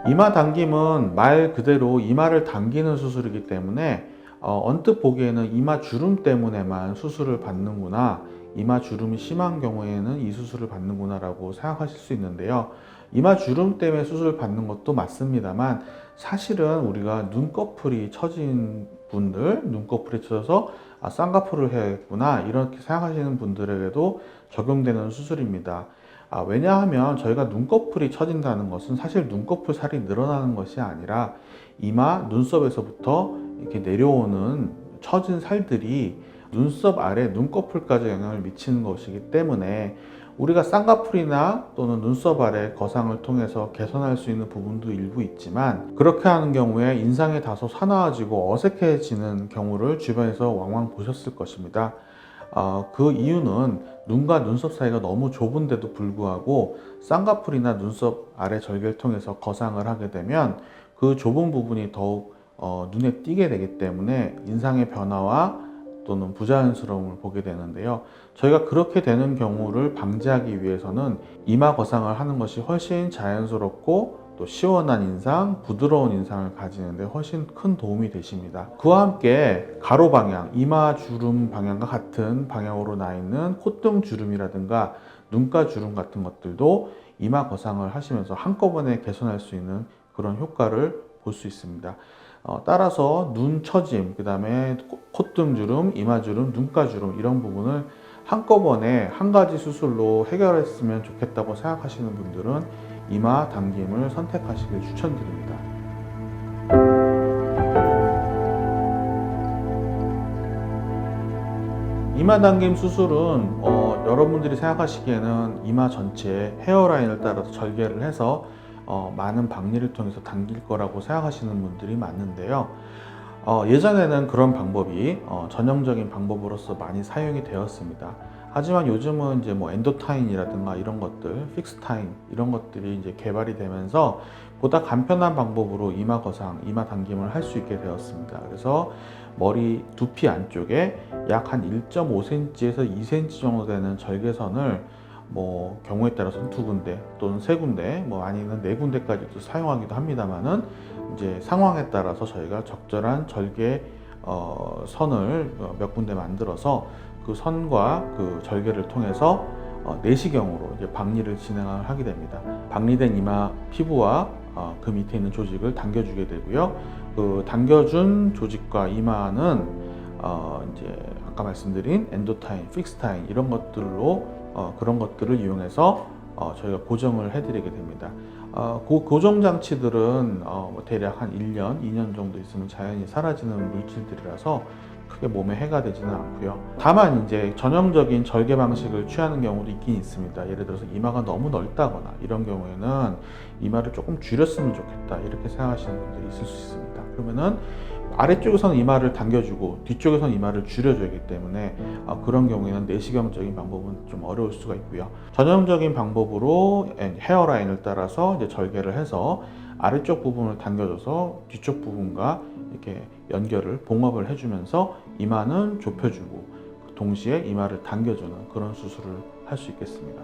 이마 당김은 말 그대로 이마를 당기는 수술이기 때문에 언뜻 보기에는 이마 주름 때문에만 수술을 받는구나, 이마 주름이 심한 경우에는 이 수술을 받는구나 라고 생각하실 수 있는데요. 이마 주름 때문에 수술 받는 것도 맞습니다만, 사실은 우리가 눈꺼풀이 처진 분들, 눈꺼풀이 처져서 쌍꺼풀을 해야겠구나 이렇게 생각하시는 분들에게도 적용되는 수술입니다. 왜냐하면 저희가 눈꺼풀이 처진다는 것은 사실 눈꺼풀 살이 늘어나는 것이 아니라 이마, 눈썹에서부터 이렇게 내려오는 처진 살들이 눈썹 아래 눈꺼풀까지 영향을 미치는 것이기 때문에, 우리가 쌍꺼풀이나 또는 눈썹 아래 거상을 통해서 개선할 수 있는 부분도 일부 있지만, 그렇게 하는 경우에 인상이 다소 사나워지고 어색해지는 경우를 주변에서 왕왕 보셨을 것입니다. 그 이유는 눈과 눈썹 사이가 너무 좁은데도 불구하고 쌍꺼풀이나 눈썹 아래 절개를 통해서 거상을 하게 되면 그 좁은 부분이 더욱 눈에 띄게 되기 때문에 인상의 변화와 또는 부자연스러움을 보게 되는데요. 저희가 그렇게 되는 경우를 방지하기 위해서는 이마 거상을 하는 것이 훨씬 자연스럽고 또 시원한 인상, 부드러운 인상을 가지는데 훨씬 큰 도움이 되십니다. 그와 함께 가로 방향, 이마 주름 방향과 같은 방향으로 나 있는 콧등 주름이라든가 눈가 주름 같은 것들도 이마 거상을 하시면서 한꺼번에 개선할 수 있는 그런 효과를 볼 수 있습니다. 따라서 눈 처짐, 그 다음에 콧등 주름, 이마 주름, 눈가 주름 이런 부분을 한꺼번에 한 가지 수술로 해결했으면 좋겠다고 생각하시는 분들은 이마 당김을 선택하시길 추천드립니다. 이마 당김 수술은 여러분들이 생각하시기에는 이마 전체에 헤어라인을 따라서 절개를 해서 많은 박리를 통해서 당길 거라고 생각하시는 분들이 많은데요. 예전에는 그런 방법이 전형적인 방법으로서 많이 사용이 되었습니다. 하지만 요즘은 이제 뭐 엔도타인이라든가 이런 것들, 픽스타인 이런 것들이 이제 개발이 되면서 보다 간편한 방법으로 이마 거상, 이마 당김을 할 수 있게 되었습니다. 그래서 머리 두피 안쪽에 약 한 1.5cm에서 2cm 정도 되는 절개선을 뭐 경우에 따라서는 2군데 또는 3군데, 뭐 아니면 4군데까지도 사용하기도 합니다만은, 이제 상황에 따라서 저희가 적절한 절개 선을 몇 군데 만들어서 그 선과 그 절개를 통해서 내시경으로 이제 박리를 진행을 하게 됩니다. 박리된 이마 피부와 그 밑에 있는 조직을 당겨주게 되고요. 그 당겨준 조직과 이마는 이제 아까 말씀드린 엔도타인, 픽스타인 이런 것들로 그런 것들을 이용해서 저희가 고정을 해드리게 됩니다. 그 고정 장치들은 대략 한 1년, 2년 정도 있으면 자연히 사라지는 물질들이라서 크게 몸에 해가 되지는 않고요. 다만 이제 전형적인 절개 방식을 취하는 경우도 있긴 있습니다. 예를 들어서 이마가 너무 넓다거나 이런 경우에는 이마를 조금 줄였으면 좋겠다 이렇게 생각하시는 분들이 있을 수 있습니다. 그러면은 아래쪽에서는 이마를 당겨주고 뒤쪽에서는 이마를 줄여주기 때문에 그런 경우에는 내시경적인 방법은 좀 어려울 수가 있고요. 전형적인 방법으로 헤어라인을 따라서 이제 절개를 해서 아래쪽 부분을 당겨줘서 뒤쪽 부분과 이렇게 연결을 봉합을 해주면서 이마는 좁혀주고 동시에 이마를 당겨주는 그런 수술을 할 수 있겠습니다.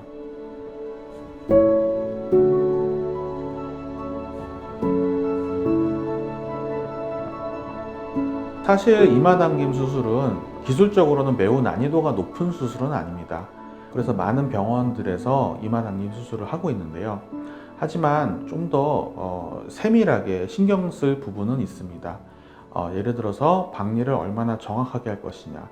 사실 이마 당김 수술은 기술적으로는 매우 난이도가 높은 수술은 아닙니다. 그래서 많은 병원들에서 이마 당김 수술을 하고 있는데요. 하지만 좀 더 세밀하게 신경 쓸 부분은 있습니다. 예를 들어서 박리를 얼마나 정확하게 할 것이냐,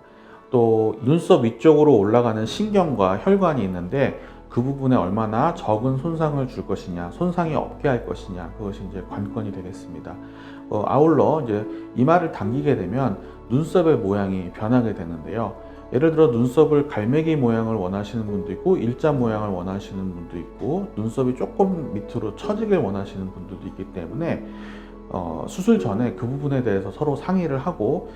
또 눈썹 위쪽으로 올라가는 신경과 혈관이 있는데 그 부분에 얼마나 적은 손상을 줄 것이냐, 손상이 없게 할 것이냐, 그것이 이제 관건이 되겠습니다. 아울러 이제 이마를 당기게 되면 눈썹의 모양이 변하게 되는데요. 예를 들어 눈썹을 갈매기 모양을 원하시는 분도 있고 일자 모양을 원하시는 분도 있고 눈썹이 조금 밑으로 처지길 원하시는 분들도 있기 때문에 수술 전에 그 부분에 대해서 서로 상의를 하고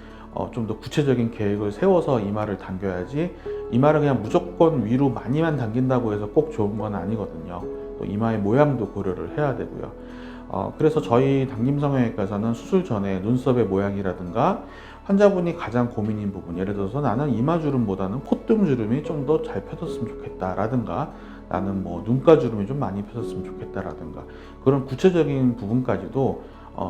좀 더 구체적인 계획을 세워서 이마를 당겨야지, 이마를 그냥 무조건 위로 많이만 당긴다고 해서 꼭 좋은 건 아니거든요. 또 이마의 모양도 고려를 해야 되고요. 그래서 저희 당김성형외과에서는 수술 전에 눈썹의 모양이라든가 환자분이 가장 고민인 부분, 예를 들어서 나는 이마주름보다는 콧등주름이 좀 더 잘 펴졌으면 좋겠다 라든가 나는 뭐 눈가 주름이 좀 많이 펴졌으면 좋겠다라든가 그런 구체적인 부분까지도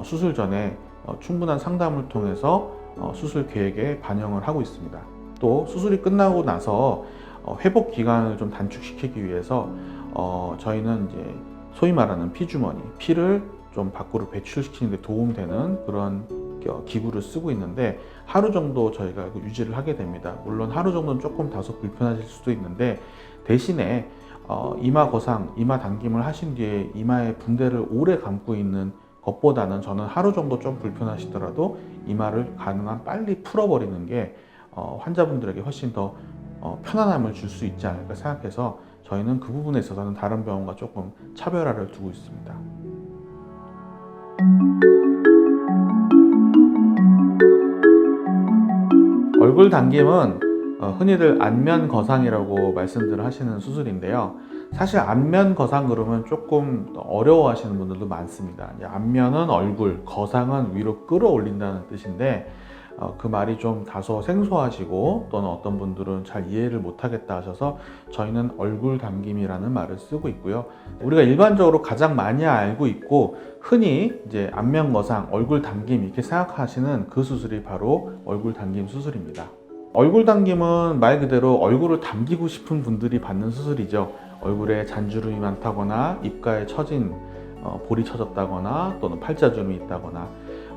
수술 전에 충분한 상담을 통해서 수술 계획에 반영을 하고 있습니다. 또 수술이 끝나고 나서 회복 기간을 좀 단축시키기 위해서 저희는 이제 소위 말하는 피주머니, 피를 좀 밖으로 배출시키는 데 도움되는 그런 기구를 쓰고 있는데 하루 정도 저희가 유지를 하게 됩니다. 물론 하루 정도는 조금 다소 불편하실 수도 있는데 대신에 이마 거상, 이마 당김을 하신 뒤에 이마에 붕대를 오래 감고 있는 것보다는 저는 하루 정도 좀 불편하시더라도 이마를 가능한 빨리 풀어버리는 게 환자분들에게 훨씬 더 편안함을 줄 수 있지 않을까 생각해서 저희는 그 부분에 있어서는 다른 병원과 조금 차별화를 두고 있습니다. 얼굴 당김은 흔히들 안면 거상이라고 말씀들을 하시는 수술인데요. 사실 안면 거상 그러면 조금 어려워하시는 분들도 많습니다. 안면은 얼굴, 거상은 위로 끌어올린다는 뜻인데 그 말이 좀 다소 생소하시고 또는 어떤 분들은 잘 이해를 못하겠다 하셔서 저희는 얼굴 당김이라는 말을 쓰고 있고요. 우리가 일반적으로 가장 많이 알고 있고 흔히 이제 안면 거상, 얼굴 당김 이렇게 생각하시는 그 수술이 바로 얼굴 당김 수술입니다. 얼굴 당김은 말 그대로 얼굴을 당기고 싶은 분들이 받는 수술이죠. 얼굴에 잔주름이 많다거나 입가에 처진 볼이 처졌다거나 또는 팔자주름이 있다거나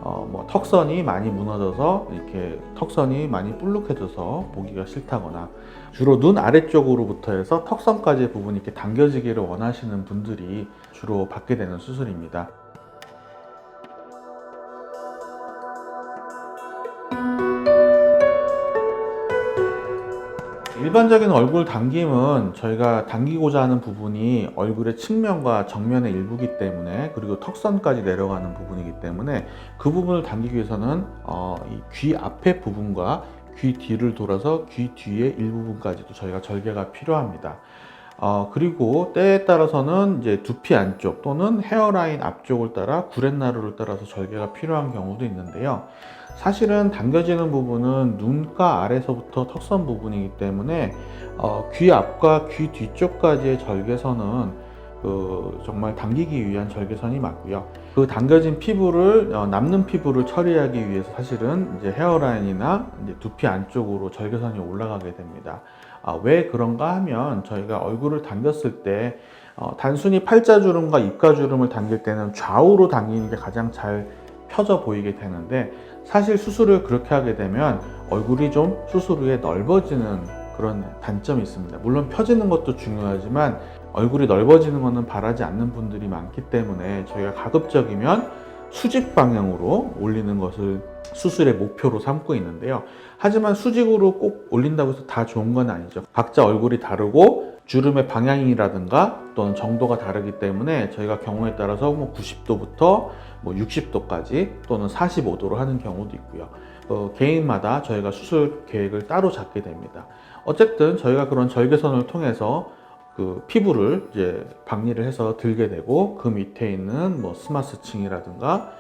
뭐 턱선이 많이 무너져서 이렇게 턱선이 많이 볼록해져서 보기가 싫다거나 주로 눈 아래쪽으로부터 해서 턱선까지의 부분이 이렇게 당겨지기를 원하시는 분들이 주로 받게 되는 수술입니다. 일반적인 얼굴 당김은 저희가 당기고자 하는 부분이 얼굴의 측면과 정면의 일부이기 때문에 그리고 턱선까지 내려가는 부분이기 때문에 그 부분을 당기기 위해서는 이 귀 앞에 부분과 귀 뒤를 돌아서 귀 뒤의 일부분까지도 저희가 절개가 필요합니다. 그리고 때에 따라서는 이제 두피 안쪽 또는 헤어라인 앞쪽을 따라 구렛나루를 따라서 절개가 필요한 경우도 있는데요. 사실은 당겨지는 부분은 눈가 아래서부터 턱선 부분이기 때문에 귀 앞과 귀 뒤쪽까지의 절개선은 정말 당기기 위한 절개선이 맞고요. 그 당겨진 피부를 남는 피부를 처리하기 위해서 사실은 이제 헤어라인이나 이제 두피 안쪽으로 절개선이 올라가게 됩니다. 왜 그런가 하면 저희가 얼굴을 당겼을 때 단순히 팔자주름과 입가주름을 당길 때는 좌우로 당기는 게 가장 잘 펴져 보이게 되는데 사실 수술을 그렇게 하게 되면 얼굴이 좀 수술 후에 넓어지는 그런 단점이 있습니다. 물론 펴지는 것도 중요하지만 얼굴이 넓어지는 것은 바라지 않는 분들이 많기 때문에 저희가 가급적이면 수직 방향으로 올리는 것을 수술의 목표로 삼고 있는데요. 하지만 수직으로 꼭 올린다고 해서 다 좋은 건 아니죠. 각자 얼굴이 다르고 주름의 방향이라든가 또는 정도가 다르기 때문에 저희가 경우에 따라서 90도부터 60도까지 또는 45도로 하는 경우도 있고요. 개인마다 저희가 수술 계획을 따로 잡게 됩니다. 어쨌든 저희가 그런 절개선을 통해서 그 피부를 이제 박리를 해서 들게 되고 그 밑에 있는 스마스층이라든가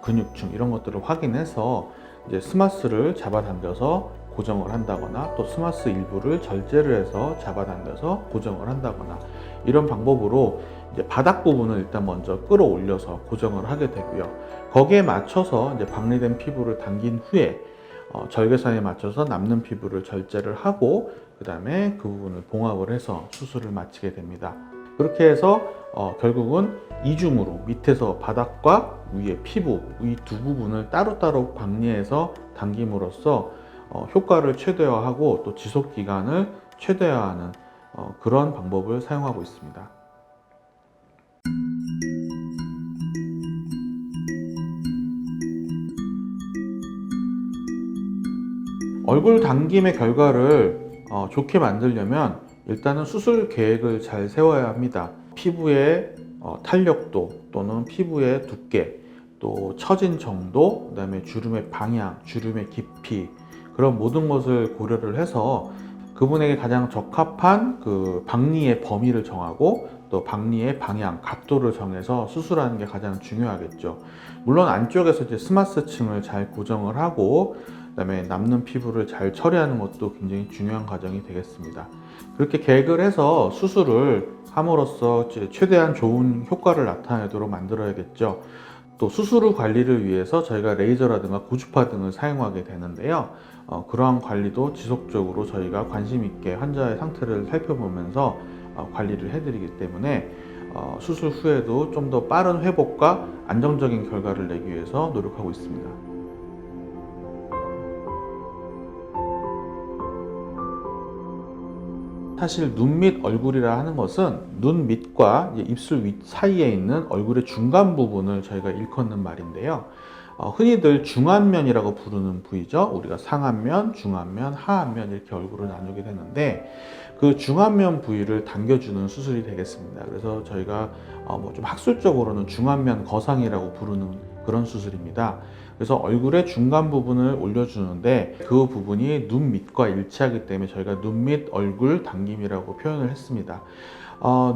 근육층 이런 것들을 확인해서 이제 스마스를 잡아당겨서 고정을 한다거나 또 스마스 일부를 절제를 해서 잡아당겨서 고정을 한다거나 이런 방법으로 이제 바닥 부분을 일단 먼저 끌어올려서 고정을 하게 되고요. 거기에 맞춰서 이제 박리된 피부를 당긴 후에 절개선에 맞춰서 남는 피부를 절제를 하고 그 다음에 그 부분을 봉합을 해서 수술을 마치게 됩니다. 그렇게 해서 결국은 이중으로 밑에서 바닥과 위에 피부 이 두 부분을 따로따로 박리해서 당김으로써 효과를 최대화하고 또 지속 기간을 최대화하는 그런 방법을 사용하고 있습니다. 얼굴 당김의 결과를 좋게 만들려면 일단은 수술 계획을 잘 세워야 합니다. 피부의 탄력도 또는 피부의 두께, 또 처진 정도, 그 다음에 주름의 방향, 주름의 깊이 그런 모든 것을 고려를 해서 그분에게 가장 적합한 그 박리의 범위를 정하고 또 박리의 방향, 각도를 정해서 수술하는 게 가장 중요하겠죠. 물론 안쪽에서 이제 스마스층을 잘 고정을 하고 그다음에 남는 피부를 잘 처리하는 것도 굉장히 중요한 과정이 되겠습니다. 그렇게 계획을 해서 수술을 함으로써 최대한 좋은 효과를 나타내도록 만들어야겠죠. 또 수술 후 관리를 위해서 저희가 레이저라든가 고주파 등을 사용하게 되는데요. 그러한 관리도 지속적으로 저희가 관심 있게 환자의 상태를 살펴보면서 관리를 해드리기 때문에 수술 후에도 좀 더 빠른 회복과 안정적인 결과를 내기 위해서 노력하고 있습니다. 사실 눈 밑 얼굴이라 하는 것은 눈 밑과 입술 윗 사이에 있는 얼굴의 중간 부분을 저희가 일컫는 말인데요. 흔히들 중안면이라고 부르는 부위죠. 우리가 상안면, 중안면, 하안면 이렇게 얼굴을 나누게 되는데 그 중안면 부위를 당겨주는 수술이 되겠습니다. 그래서 저희가 좀 학술적으로는 중안면 거상이라고 부르는 그런 수술입니다. 그래서 얼굴의 중간 부분을 올려주는데 그 부분이 눈 밑과 일치하기 때문에 저희가 눈 밑 얼굴 당김이라고 표현을 했습니다.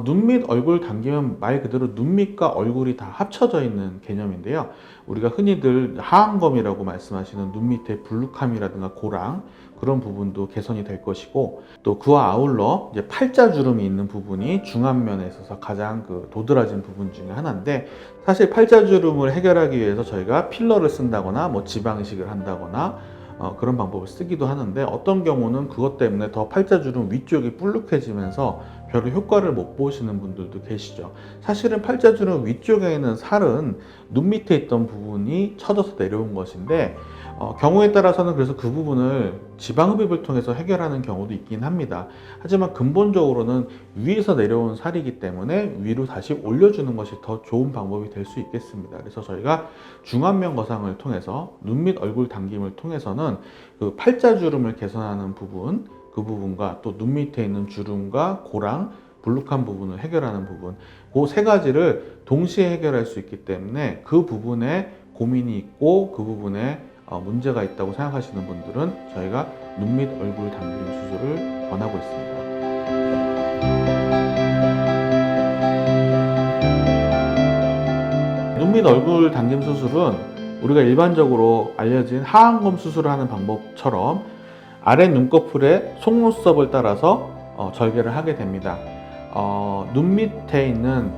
눈 밑 얼굴 당김은 말 그대로 눈 밑과 얼굴이 다 합쳐져 있는 개념인데요. 우리가 흔히들 하안검이라고 말씀하시는 눈 밑에 불룩함이라든가 고랑 그런 부분도 개선이 될 것이고 또 그와 아울러 이제 팔자주름이 있는 부분이 중안면에 있어서 가장 도드라진 부분 중에 하나인데 사실 팔자주름을 해결하기 위해서 저희가 필러를 쓴다거나 지방 이식을 한다거나 그런 방법을 쓰기도 하는데 어떤 경우는 그것 때문에 더 팔자주름 위쪽이 불룩해지면서 별로 효과를 못 보시는 분들도 계시죠. 사실은 팔자주름 위쪽에 있는 살은 눈 밑에 있던 부분이 처져서 내려온 것인데 경우에 따라서는 그래서 그 부분을 지방흡입을 통해서 해결하는 경우도 있긴 합니다. 하지만 근본적으로는 위에서 내려온 살이기 때문에 위로 다시 올려주는 것이 더 좋은 방법이 될 수 있겠습니다. 그래서 저희가 중안면 거상을 통해서 눈 밑 얼굴 당김을 통해서는 그 팔자주름을 개선하는 부분 그 부분과 또 눈 밑에 있는 주름과 고랑 불룩한 부분을 해결하는 부분 그 세 가지를 동시에 해결할 수 있기 때문에 그 부분에 고민이 있고 그 부분에 문제가 있다고 생각하시는 분들은 저희가 눈 밑 얼굴 당김 수술을 권하고 있습니다. 눈 밑 얼굴 당김 수술은 우리가 일반적으로 알려진 하안검 수술을 하는 방법처럼 아래 눈꺼풀의 속눈썹을 따라서 절개를 하게 됩니다. 눈 밑에 있는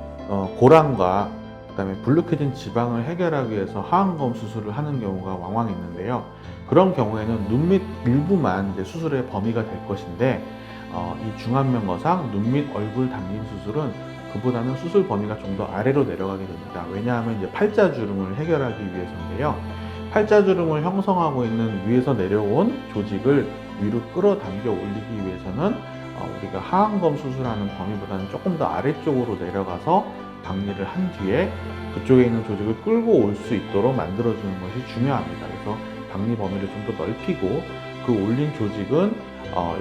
고랑과 그다음에 불룩해진 지방을 해결하기 위해서 하안검 수술을 하는 경우가 왕왕 있는데요. 그런 경우에는 눈 밑 일부만 이제 수술의 범위가 될 것인데 이 중안면 거상 눈 밑 얼굴 당김 수술은 그보다는 수술 범위가 좀 더 아래로 내려가게 됩니다. 왜냐하면 이제 팔자주름을 해결하기 위해서인데요. 팔자주름을 형성하고 있는 위에서 내려온 조직을 위로 끌어당겨 올리기 위해서는 우리가 하안검 수술하는 범위보다는 조금 더 아래쪽으로 내려가서 박리를 한 뒤에 그쪽에 있는 조직을 끌고 올 수 있도록 만들어주는 것이 중요합니다. 그래서 박리 범위를 좀 더 넓히고 그 올린 조직은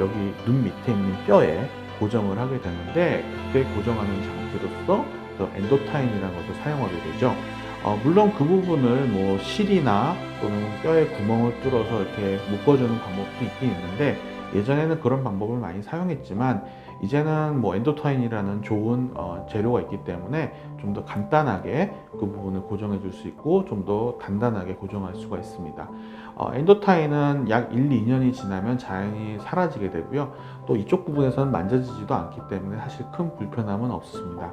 여기 눈 밑에 있는 뼈에 고정을 하게 되는데 그때 고정하는 장치로서 엔도타인이라는 것을 사용하게 되죠. 물론 그 부분을 실이나 또는 뼈에 구멍을 뚫어서 이렇게 묶어주는 방법도 있긴 있는데 예전에는 그런 방법을 많이 사용했지만 이제는 엔도타인이라는 좋은 재료가 있기 때문에 좀 더 간단하게 그 부분을 고정해 줄 수 있고 좀 더 단단하게 고정할 수가 있습니다. 엔도타인은 약 1, 2년이 지나면 자연히 사라지게 되고요. 또 이쪽 부분에서는 만져지지도 않기 때문에 사실 큰 불편함은 없습니다.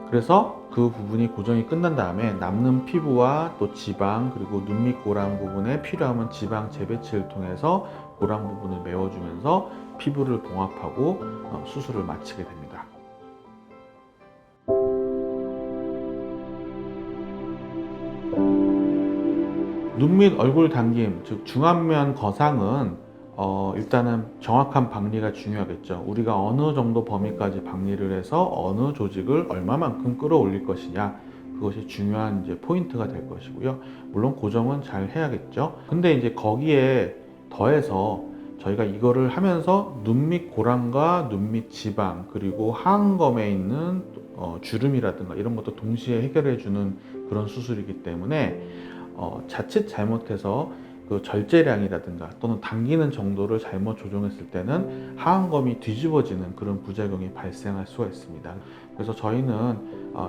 그래서 그 부분이 고정이 끝난 다음에 남는 피부와 또 지방 그리고 눈 밑 고랑 부분에 필요하면 지방 재배치를 통해서 고랑 부분을 메워주면서 피부를 봉합하고 수술을 마치게 됩니다. 눈 밑 얼굴 당김, 즉 중안면 거상은 일단은 정확한 박리가 중요하겠죠. 우리가 어느 정도 범위까지 박리를 해서 어느 조직을 얼마만큼 끌어올릴 것이냐 그것이 중요한 이제 포인트가 될 것이고요. 물론 고정은 잘 해야겠죠. 근데 이제 거기에 더해서 저희가 이거를 하면서 눈 밑 고랑과 눈 밑 지방 그리고 하안검에 있는 주름이라든가 이런 것도 동시에 해결해 주는 그런 수술이기 때문에 자칫 잘못해서 그 절제량이라든가 또는 당기는 정도를 잘못 조정했을 때는 하안검이 뒤집어지는 그런 부작용이 발생할 수가 있습니다. 그래서 저희는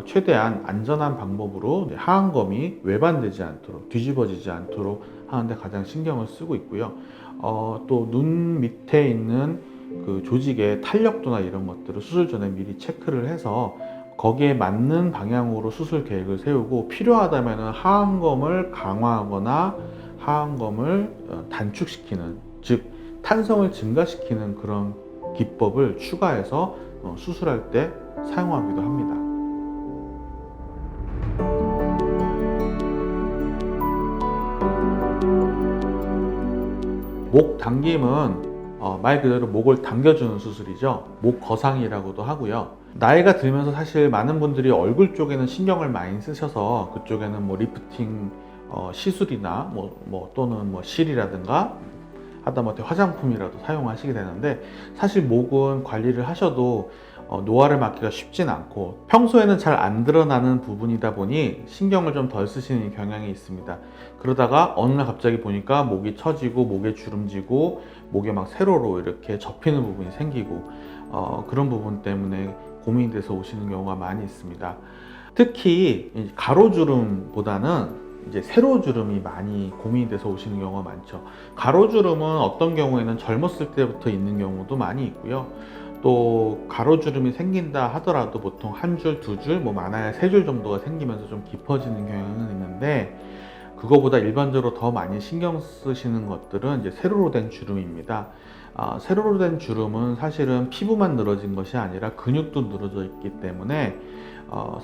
최대한 안전한 방법으로 하안검이 외반되지 않도록 뒤집어지지 않도록 하는데 가장 신경을 쓰고 있고요. 또 눈 밑에 있는 그 조직의 탄력도나 이런 것들을 수술 전에 미리 체크를 해서 거기에 맞는 방향으로 수술 계획을 세우고, 필요하다면 하안검을 강화하거나 하안검을 단축시키는, 즉 탄성을 증가시키는 그런 기법을 추가해서 수술할 때 사용하기도 합니다. 목 당김은 말 그대로 목을 당겨주는 수술이죠. 목 거상이라고도 하고요. 나이가 들면서 사실 많은 분들이 얼굴 쪽에는 신경을 많이 쓰셔서 그쪽에는 뭐 리프팅 시술이나 또는 실이라든가 하다못해 화장품이라도 사용하시게 되는데, 사실 목은 관리를 하셔도 노화를 막기가 쉽진 않고 평소에는 잘 안 드러나는 부분이다 보니 신경을 좀 덜 쓰시는 경향이 있습니다. 그러다가 어느 날 갑자기 보니까 목이 처지고 목에 주름지고 목에 막 세로로 이렇게 접히는 부분이 생기고 그런 부분 때문에 고민이 돼서 오시는 경우가 많이 있습니다. 특히 가로주름보다는 이제 세로주름이 많이 고민이 돼서 오시는 경우가 많죠. 가로주름은 어떤 경우에는 젊었을 때부터 있는 경우도 많이 있고요. 또 가로주름이 생긴다 하더라도 보통 한 줄, 두 줄, 많아야 세 줄 정도가 생기면서 좀 깊어지는 경향은 있는데, 그거보다 일반적으로 더 많이 신경 쓰시는 것들은 이제 세로로 된 주름입니다. 세로로 된 주름은 사실은 피부만 늘어진 것이 아니라 근육도 늘어져 있기 때문에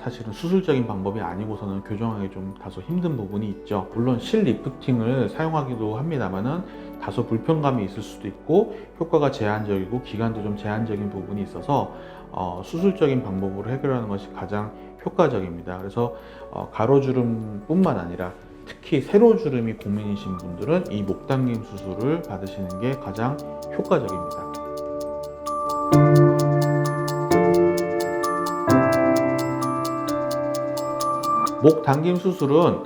사실은 수술적인 방법이 아니고서는 교정하기 좀 다소 힘든 부분이 있죠. 물론 실리프팅을 사용하기도 합니다만은 다소 불편감이 있을 수도 있고 효과가 제한적이고 기간도 좀 제한적인 부분이 있어서 수술적인 방법으로 해결하는 것이 가장 효과적입니다. 그래서 가로주름뿐만 아니라 특히 세로주름이 고민이신 분들은 이 목당김 수술을 받으시는 게 가장 효과적입니다. 목 당김 수술은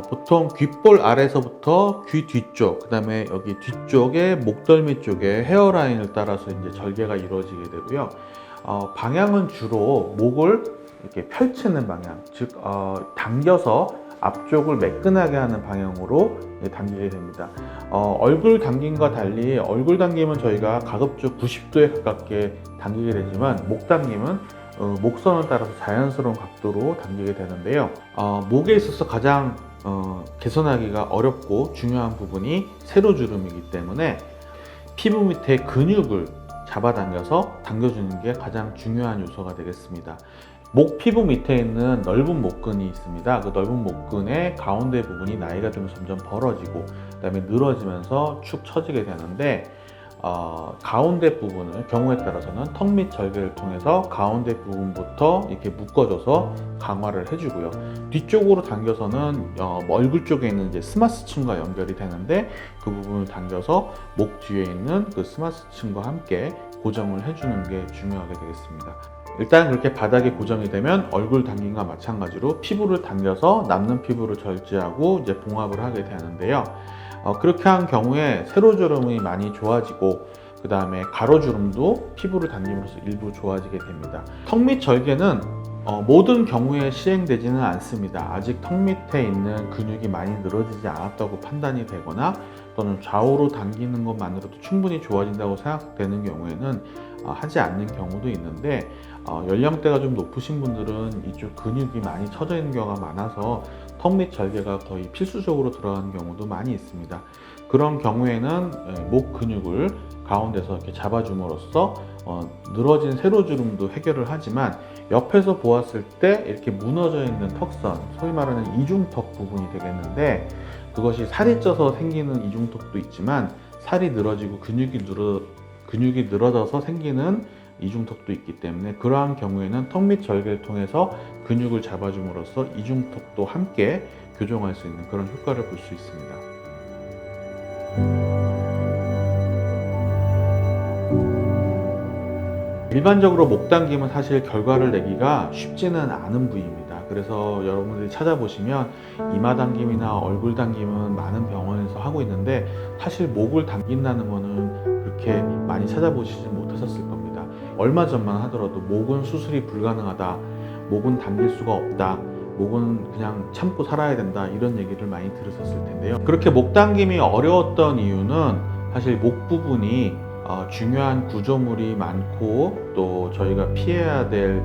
보통 귓볼 아래서부터 귀 뒤쪽, 그 다음에 여기 뒤쪽에 목덜미 쪽에 헤어라인을 따라서 이제 절개가 이루어지게 되고요. 방향은 주로 목을 이렇게 펼치는 방향, 즉 당겨서 앞쪽을 매끈하게 하는 방향으로 당기게 됩니다. 얼굴 당김과 달리 얼굴 당김은 저희가 가급적 90도에 가깝게 당기게 되지만, 목 당김은 목선을 따라서 자연스러운 각도로 당기게 되는데요. 목에 있어서 가장 개선하기가 어렵고 중요한 부분이 세로주름이기 때문에 피부 밑에 근육을 잡아당겨서 당겨주는 게 가장 중요한 요소가 되겠습니다. 목 피부 밑에 있는 넓은 목근이 있습니다. 그 넓은 목근의 가운데 부분이 나이가 들면서 점점 벌어지고 그 다음에 늘어지면서 축 처지게 되는데, 가운데 부분을 경우에 따라서는 턱 및 절개를 통해서 가운데 부분부터 이렇게 묶어줘서 강화를 해주고요. 뒤쪽으로 당겨서는 얼굴 쪽에 있는 이제 스마스층과 연결이 되는데, 그 부분을 당겨서 목 뒤에 있는 그 스마스층과 함께 고정을 해주는 게 중요하게 되겠습니다. 일단 그렇게 바닥에 고정이 되면 얼굴 당김과 마찬가지로 피부를 당겨서 남는 피부를 절제하고 이제 봉합을 하게 되는데요. 그렇게 한 경우에 세로주름이 많이 좋아지고 그 다음에 가로주름도 피부를 당김으로써 일부 좋아지게 됩니다. 턱 밑 절개는 모든 경우에 시행되지는 않습니다. 아직 턱 밑에 있는 근육이 많이 늘어지지 않았다고 판단이 되거나 또는 좌우로 당기는 것만으로도 충분히 좋아진다고 생각되는 경우에는 하지 않는 경우도 있는데, 연령대가 좀 높으신 분들은 이쪽 근육이 많이 처져 있는 경우가 많아서 턱 밑 절개가 거의 필수적으로 들어가는 경우도 많이 있습니다. 그런 경우에는 목 근육을 가운데서 이렇게 잡아줌으로써 늘어진 세로주름도 해결을 하지만, 옆에서 보았을 때 이렇게 무너져 있는 턱선, 소위 말하는 이중턱 부분이 되겠는데, 그것이 살이 쪄서 생기는 이중턱도 있지만 살이 늘어지고 근육이 늘어져서 생기는 이중턱도 있기 때문에, 그러한 경우에는 턱 밑 절개를 통해서 근육을 잡아줌으로써 이중턱도 함께 교정할 수 있는 그런 효과를 볼 수 있습니다. 일반적으로 목 당김은 사실 결과를 내기가 쉽지는 않은 부위입니다. 그래서 여러분들이 찾아보시면 이마 당김이나 얼굴 당김은 많은 병원에서 하고 있는데, 사실 목을 당긴다는 거는 그렇게 많이 찾아보시지 못하셨을 겁니다. 얼마 전만 하더라도 목은 수술이 불가능하다, 목은 당길 수가 없다, 목은 그냥 참고 살아야 된다, 이런 얘기를 많이 들으셨을 텐데요. 그렇게 목 당김이 어려웠던 이유는 사실 목 부분이 중요한 구조물이 많고 또 저희가 피해야 될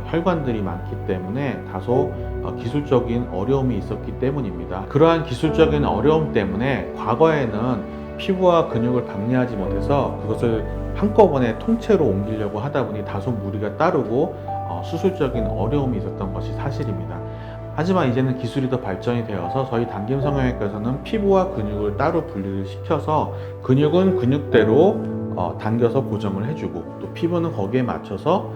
혈관들이 많기 때문에 다소 기술적인 어려움이 있었기 때문입니다. 그러한 기술적인 어려움 때문에 과거에는 피부와 근육을 박리하지 못해서 그것을 한꺼번에 통째로 옮기려고 하다 보니 다소 무리가 따르고 수술적인 어려움이 있었던 것이 사실입니다. 하지만 이제는 기술이 더 발전이 되어서 저희 당김 성형외과에서는 피부와 근육을 따로 분리를 시켜서 근육은 근육대로 당겨서 고정을 해주고 또 피부는 거기에 맞춰서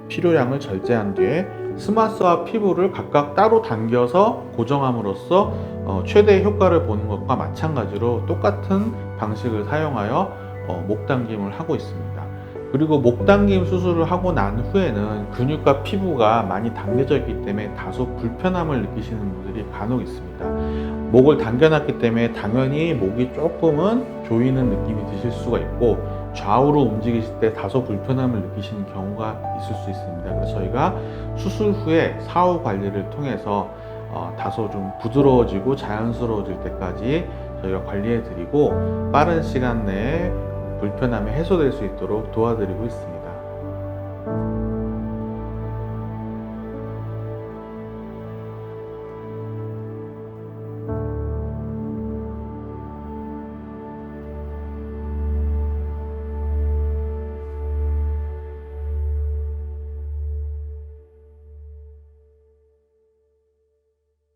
필요량을 절제한 뒤에 스마스와 피부를 각각 따로 당겨서 고정함으로써 최대의 효과를 보는 것과 마찬가지로 똑같은 방식을 사용하여 목당김을 하고 있습니다. 그리고 목당김 수술을 하고 난 후에는 근육과 피부가 많이 당겨져 있기 때문에 다소 불편함을 느끼시는 분들이 간혹 있습니다. 목을 당겨놨기 때문에 당연히 목이 조금은 조이는 느낌이 드실 수가 있고 좌우로 움직이실 때 다소 불편함을 느끼시는 경우가 있을 수 있습니다. 그래서 저희가 수술 후에 사후 관리를 통해서 다소 좀 부드러워지고 자연스러워질 때까지 저희가 관리해 드리고 빠른 시간 내에 불편함이 해소될 수 있도록 도와드리고 있습니다.